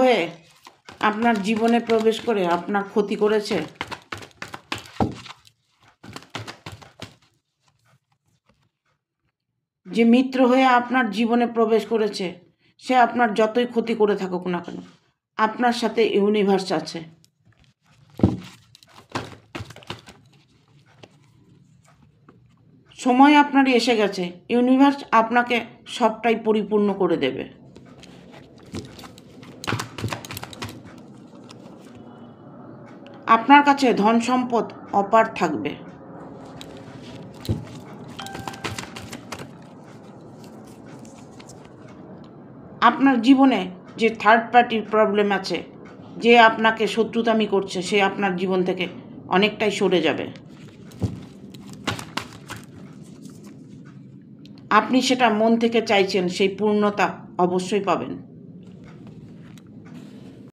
হয়ে আপনার জীবনে প্রবেশ করে আপনার ক্ষতি করেছে, যে মিত্র হয়ে আপনার জীবনে প্রবেশ করেছে সে আপনার যতই ক্ষতি করে থাকুক না কেন, আপনার সাথে ইউনিভার্স আছে। সময় আপনারই এসে গেছে, ইউনিভার্স আপনাকে সবটাই পরিপূর্ণ করে দেবে। আপনার কাছে ধন সম্পদ অপার থাকবে। আপনার জীবনে যে থার্ড পার্টির প্রবলেম আছে, যে আপনাকে শত্রুতামি করছে, সে আপনার জীবন থেকে অনেকটাই সরে যাবে। আপনি সেটা মন থেকে চাইছেন, সেই পূর্ণতা অবশ্যই পাবেন।